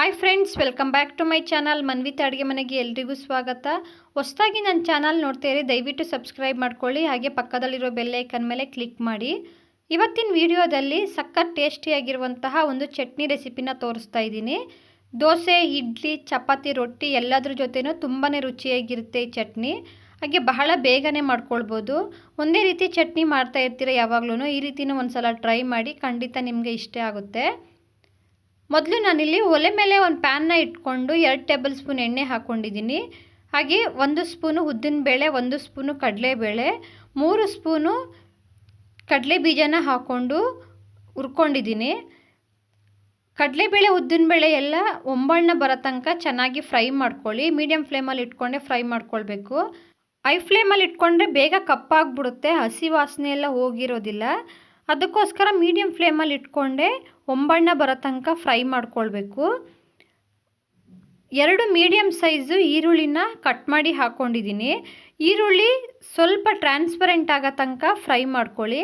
Hi friends, welcome back to my channel Manvita ಅಡುಗೆ ಮನೆಗೆ ಎಲ್ರಿಗೂ ಸ್ವಾಗತ. ಹೊಸದಾಗಿ ನನ್ನ ಚಾನಲ್ ನೋಡ್ತೀರಿ ದಯವಿಟ್ಟು ಸಬ್ಸ್ಕ್ರೈಬ್ ಮಾಡ್ಕೊಳ್ಳಿ, ಹಾಗೆ ಪಕ್ಕದಲ್ಲಿರೋ ಬೆಲ್ ಐಕನ್ ಮೇಲೆ ಕ್ಲಿಕ್ ಮಾಡಿ. ಇವತ್ತಿನ ವಿಡಿಯೋದಲ್ಲಿ ಸಖತ್ ಟೇಸ್ಟಿಯಾಗಿರುವಂತಹ ಒಂದು ಚಟ್ನಿ ರೆಸಿಪಿನ ತೋರಿಸ್ತಾ ಇದ್ದೀನಿ. ದೋಸೆ, ಇಡ್ಲಿ, ಚಪಾತಿ, ರೊಟ್ಟಿ ಎಲ್ಲದ್ರ ಜೊತೆನೂ ತುಂಬಾ ರುಚಿಯಾಗಿರುತ್ತೆ ಈ ಚಟ್ನಿ. ಹಾಗೆ ಬಹಳ ಬೇಗನೆ ಮಾಡ್ಕೊಳ್ಬೋದು. ಒಂದೇ ರೀತಿ ಚಟ್ನಿ ಮಾಡ್ತಾ ಇರ್ತೀರ ಯಾವಾಗಲೂ, ಈ ರೀತಿನೂ ಒಂದು ಸಲ ಟ್ರೈ ಮಾಡಿ, ಖಂಡಿತ ನಿಮಗೆ ಇಷ್ಟ ಆಗುತ್ತೆ. ಮೊದಲು ನಾನಿಲ್ಲಿ ಒಲೆ ಮೇಲೆ ಒಂದು ಪ್ಯಾನ್ನ ಇಟ್ಕೊಂಡು 2 ಟೇಬಲ್ ಸ್ಪೂನ್ ಎಣ್ಣೆ ಹಾಕ್ಕೊಂಡಿದ್ದೀನಿ. ಹಾಗೆ 1 ಸ್ಪೂನು ಉದ್ದಿನಬೇಳೆ, 1 ಸ್ಪೂನು ಕಡಲೆಬೇಳೆ, 3 ಸ್ಪೂನು ಕಡಲೆ ಬೀಜನ ಹಾಕ್ಕೊಂಡು ಹುರ್ಕೊಂಡಿದ್ದೀನಿ. ಕಡಲೆಬೇಳೆ ಉದ್ದಿನಬೇಳೆ ಎಲ್ಲ ಒಂಬಣ್ಣ ಬರೋ ತನಕ ಚೆನ್ನಾಗಿ ಫ್ರೈ ಮಾಡ್ಕೊಳ್ಳಿ. ಮೀಡಿಯಮ್ ಫ್ಲೇಮಲ್ಲಿ ಇಟ್ಕೊಂಡೆ ಫ್ರೈ ಮಾಡ್ಕೊಳ್ಬೇಕು. ಹೈ ಫ್ಲೇಮಲ್ಲಿ ಇಟ್ಕೊಂಡ್ರೆ ಬೇಗ ಕಪ್ಪಾಗ್ಬಿಡುತ್ತೆ, ಹಸಿ ವಾಸನೆ ಎಲ್ಲ ಹೋಗಿರೋದಿಲ್ಲ. ಅದಕ್ಕೋಸ್ಕರ ಮೀಡಿಯಮ್ ಫ್ಲೇಮಲ್ಲಿ ಇಟ್ಕೊಂಡೆ ಒಂಬಣ್ಣ ಬರೋ ತನಕ ಫ್ರೈ ಮಾಡ್ಕೊಳ್ಬೇಕು. 2 ಮೀಡಿಯಮ್ ಸೈಜು ಈರುಳ್ಳಿನ ಕಟ್ ಮಾಡಿ ಹಾಕ್ಕೊಂಡಿದ್ದೀನಿ. ಈರುಳ್ಳಿ ಸ್ವಲ್ಪ ಟ್ರಾನ್ಸ್ಪರೆಂಟ್ ಆಗೋ ತನಕ ಫ್ರೈ ಮಾಡ್ಕೊಳ್ಳಿ.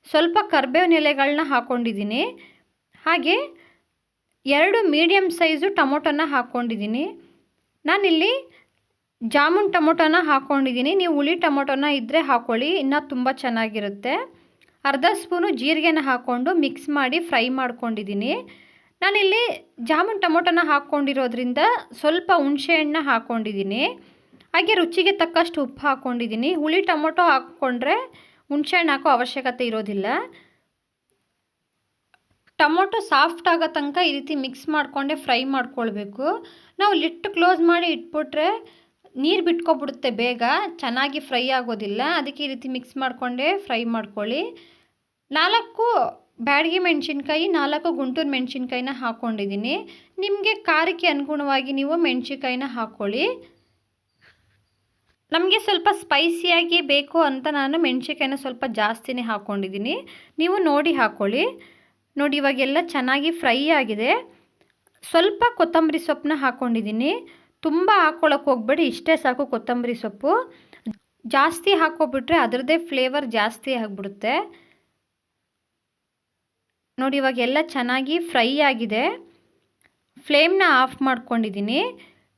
ಸ್ವಲ್ಪ ಕರಿಬೇವಿನ ಎಲೆಗಳನ್ನ ಹಾಕ್ಕೊಂಡಿದ್ದೀನಿ. ಹಾಗೆ 2 ಮೀಡಿಯಮ್ ಸೈಜು ಟೊಮೊಟೊನ ಹಾಕ್ಕೊಂಡಿದ್ದೀನಿ. ನಾನಿಲ್ಲಿ ಜಾಮೂನ್ ಟೊಮೊಟೊನ ಹಾಕ್ಕೊಂಡಿದ್ದೀನಿ. ನೀವು ಹುಳಿ ಟೊಮೊಟೊನ ಇದ್ದರೆ ಹಾಕ್ಕೊಳ್ಳಿ, ಇನ್ನೂ ತುಂಬ ಚೆನ್ನಾಗಿರುತ್ತೆ. ಅರ್ಧ ಸ್ಪೂನು ಜೀರಿಗೆನ ಹಾಕ್ಕೊಂಡು ಮಿಕ್ಸ್ ಮಾಡಿ ಫ್ರೈ ಮಾಡ್ಕೊಂಡಿದ್ದೀನಿ. ನಾನಿಲ್ಲಿ ಜಾಮೂನ್ ಟೊಮೊಟೊನ ಹಾಕ್ಕೊಂಡಿರೋದ್ರಿಂದ ಸ್ವಲ್ಪ ಹುಣಸೆಹಣ್ಣು ಹಾಕ್ಕೊಂಡಿದ್ದೀನಿ. ಹಾಗೆ ರುಚಿಗೆ ತಕ್ಕಷ್ಟು ಉಪ್ಪು ಹಾಕ್ಕೊಂಡಿದ್ದೀನಿ. ಹುಳಿ ಟೊಮೊಟೊ ಹಾಕ್ಕೊಂಡ್ರೆ ಹುಣಸೆಹಣ್ಣು ಹಾಕೋ ಅವಶ್ಯಕತೆ ಇರೋದಿಲ್ಲ. ಟೊಮೊಟೊ ಸಾಫ್ಟ್ ಆಗೋ ತನಕ ಈ ರೀತಿ ಮಿಕ್ಸ್ ಮಾಡಿಕೊಂಡೆ ಫ್ರೈ ಮಾಡ್ಕೊಳ್ಬೇಕು. ನಾವು ಲಿಟ್ಟು ಕ್ಲೋಸ್ ಮಾಡಿ ಇಟ್ಬಿಟ್ರೆ ನೀರು ಬಿಟ್ಕೊಬಿಡುತ್ತೆ, ಬೇಗ ಚೆನ್ನಾಗಿ ಫ್ರೈ ಆಗೋದಿಲ್ಲ. ಅದಕ್ಕೆ ಈ ರೀತಿ ಮಿಕ್ಸ್ ಮಾಡಿಕೊಂಡೆ ಫ್ರೈ ಮಾಡ್ಕೊಳ್ಳಿ. 4 ಬ್ಯಾಡಗಿ ಮೆಣಸಿನ್ಕಾಯಿ, 4 ಗುಂಟೂರು ಮೆಣಸಿನ್ಕಾಯಿನ ಹಾಕ್ಕೊಂಡಿದ್ದೀನಿ. ನಿಮಗೆ ಖಾರಕ್ಕೆ ಅನುಗುಣವಾಗಿ ನೀವು ಮೆಣಸಿನ್ಕಾಯಿನ ಹಾಕ್ಕೊಳ್ಳಿ. ನಮಗೆ ಸ್ವಲ್ಪ ಸ್ಪೈಸಿಯಾಗಿ ಬೇಕು ಅಂತ ನಾನು ಮೆಣಸಿನ್ಕಾಯಿನ ಸ್ವಲ್ಪ ಜಾಸ್ತಿನೇ ಹಾಕ್ಕೊಂಡಿದ್ದೀನಿ. ನೀವು ನೋಡಿ ಹಾಕ್ಕೊಳ್ಳಿ. ನೋಡಿ ಇವಾಗೆಲ್ಲ ಚೆನ್ನಾಗಿ ಫ್ರೈ ಆಗಿದೆ. ಸ್ವಲ್ಪ ಕೊತ್ತಂಬರಿ ಸೊಪ್ಪನ್ನ ಹಾಕ್ಕೊಂಡಿದ್ದೀನಿ. ತುಂಬ ಹಾಕ್ಕೊಳ್ಳೋಕೆ ಹೋಗ್ಬೇಡಿ, ಇಷ್ಟೇ ಸಾಕು ಕೊತ್ತಂಬರಿ ಸೊಪ್ಪು. ಜಾಸ್ತಿ ಹಾಕ್ಕೊಬಿಟ್ರೆ ಅದರದ್ದೇ ಫ್ಲೇವರ್ ಜಾಸ್ತಿ ಆಗಿಬಿಡುತ್ತೆ. ನೋಡಿ ಇವಾಗೆಲ್ಲ ಚೆನ್ನಾಗಿ ಫ್ರೈ ಆಗಿದೆ. ಫ್ಲೇಮ್ನ ಆಫ್ ಮಾಡ್ಕೊಂಡಿದ್ದೀನಿ.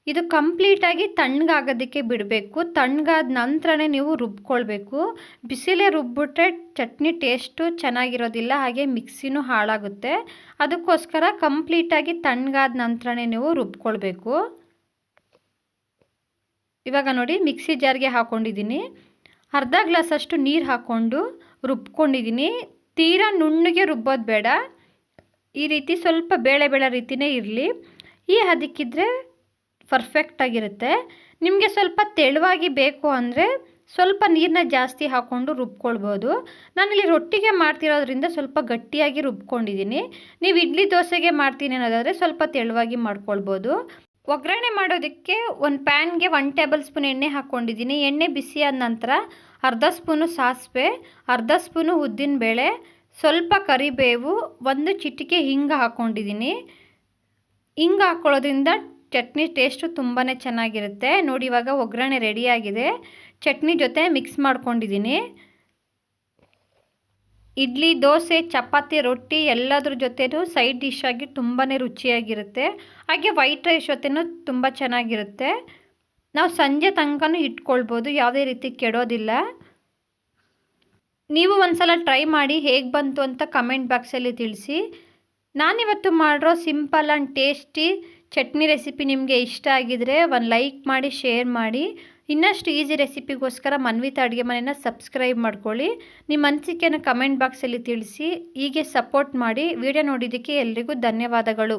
ಇದು ಕಂಪ್ಲೀಟಾಗಿ ತಣ್ಣಗಾಗೋದಕ್ಕೆ ಬಿಡಬೇಕು. ತಣ್ಣಗಾದ ನಂತರನೇ ನೀವು ರುಬ್ಕೊಳ್ಬೇಕು. ಬಿಸಿಲೇ ರುಬ್ಬಿಟ್ರೆ ಚಟ್ನಿ ಟೇಸ್ಟು ಚೆನ್ನಾಗಿರೋದಿಲ್ಲ, ಹಾಗೆ ಮಿಕ್ಸಿನೂ ಹಾಳಾಗುತ್ತೆ. ಅದಕ್ಕೋಸ್ಕರ ಕಂಪ್ಲೀಟಾಗಿ ತಣ್ಣಗಾದ ನಂತರನೇ ನೀವು ರುಬ್ಕೊಳ್ಬೇಕು. ಇವಾಗ ನೋಡಿ ಮಿಕ್ಸಿ ಜಾರ್ಗೆ ಹಾಕ್ಕೊಂಡಿದ್ದೀನಿ. ಅರ್ಧ ಗ್ಲಾಸಷ್ಟು ನೀರು ಹಾಕ್ಕೊಂಡು ರುಬ್ಕೊಂಡಿದ್ದೀನಿ. ತೀರಾ ನುಣ್ಣಗೆ ರುಬ್ಬೋದು ಬೇಡ, ಈ ರೀತಿ ಸ್ವಲ್ಪ ಬೇಳೆ ಬೇಳೆ ರೀತಿಯೇ ಇರಲಿ. ಈ ಹದಕ್ಕಿದ್ರೆ ಪರ್ಫೆಕ್ಟಾಗಿರುತ್ತೆ. ನಿಮಗೆ ಸ್ವಲ್ಪ ತೆಳುವಾಗಿ ಬೇಕು ಅಂದರೆ ಸ್ವಲ್ಪ ನೀರನ್ನ ಜಾಸ್ತಿ ಹಾಕ್ಕೊಂಡು ರುಬ್ಕೊಳ್ಬೋದು. ನಾನಿಲ್ಲಿ ರೊಟ್ಟಿಗೆ ಮಾಡ್ತಿರೋದ್ರಿಂದ ಸ್ವಲ್ಪ ಗಟ್ಟಿಯಾಗಿ ರುಬ್ಕೊಂಡಿದ್ದೀನಿ. ನೀವು ಇಡ್ಲಿ ದೋಸೆಗೆ ಮಾಡ್ತೀನಿ ಅನ್ನೋದಾದರೆ ಸ್ವಲ್ಪ ತೆಳುವಾಗಿ ಮಾಡ್ಕೊಳ್ಬೋದು. ಒಗ್ಗರಣೆ ಮಾಡೋದಕ್ಕೆ ಒಂದು ಪ್ಯಾನ್ಗೆ 1 ಟೇಬಲ್ ಸ್ಪೂನ್ ಎಣ್ಣೆ ಹಾಕ್ಕೊಂಡಿದ್ದೀನಿ. ಎಣ್ಣೆ ಬಿಸಿಯಾದ ನಂತರ ಅರ್ಧ ಸ್ಪೂನು ಸಾಸಿವೆ, ಅರ್ಧ ಸ್ಪೂನು ಉದ್ದಿನಬೇಳೆ, ಸ್ವಲ್ಪ ಕರಿಬೇವು, 1 ಚಿಟಿಕೆ ಹಿಂಗೆ ಹಾಕ್ಕೊಂಡಿದ್ದೀನಿ. ಹಿಂಗೆ ಹಾಕ್ಕೊಳ್ಳೋದ್ರಿಂದ ಚಟ್ನಿ ಟೇಸ್ಟು ತುಂಬಾ ಚೆನ್ನಾಗಿರುತ್ತೆ. ನೋಡಿ ಇವಾಗ ಒಗ್ಗರಣೆ ರೆಡಿಯಾಗಿದೆ. ಚಟ್ನಿ ಜೊತೆ ಮಿಕ್ಸ್ ಮಾಡ್ಕೊಂಡಿದ್ದೀನಿ. ಇಡ್ಲಿ, ದೋಸೆ, ಚಪಾತಿ, ರೊಟ್ಟಿ ಎಲ್ಲದ್ರ ಜೊತೆನೂ ಸೈಡ್ ಡಿಶ್ ಆಗಿ ತುಂಬಾ ರುಚಿಯಾಗಿರುತ್ತೆ. ಹಾಗೆ ವೈಟ್ ರೈಸ್ ಜೊತೆನೂ ತುಂಬ ಚೆನ್ನಾಗಿರುತ್ತೆ. ನಾವು ಸಂಜೆ ತನಕನೂ ಇಟ್ಕೊಳ್ಬೋದು, ಯಾವುದೇ ರೀತಿ ಕೆಡೋದಿಲ್ಲ. ನೀವು ಒಂದ್ಸಲ ಟ್ರೈ ಮಾಡಿ ಹೇಗೆ ಬಂತು ಅಂತ ಕಮೆಂಟ್ ಬಾಕ್ಸಲ್ಲಿ ತಿಳಿಸಿ. ನಾನಿವತ್ತು ಮಾಡಿರೋ simple and tasty chutney recipe ನಿಮಗೆ ಇಷ್ಟ ಆಗಿದರೆ ಒಂದು ಲೈಕ್ ಮಾಡಿ, ಶೇರ್ ಮಾಡಿ. ಇನ್ನಷ್ಟು ಈಸಿ ರೆಸಿಪಿಗೋಸ್ಕರ ಮನ್ವಿತಾ ಅಡುಗೆ ಮನೆನ ಸಬ್ಸ್ಕ್ರೈಬ್ ಮಾಡ್ಕೊಳ್ಳಿ. ನಿಮ್ಮ ಅನಿಸಿಕೆಯನ್ನು ಕಮೆಂಟ್ ಬಾಕ್ಸಲ್ಲಿ ತಿಳಿಸಿ. ಹೀಗೆ ಸಪೋರ್ಟ್ ಮಾಡಿ. ವಿಡಿಯೋ ನೋಡಿದ್ದಕ್ಕೆ ಎಲ್ರಿಗೂ ಧನ್ಯವಾದಗಳು.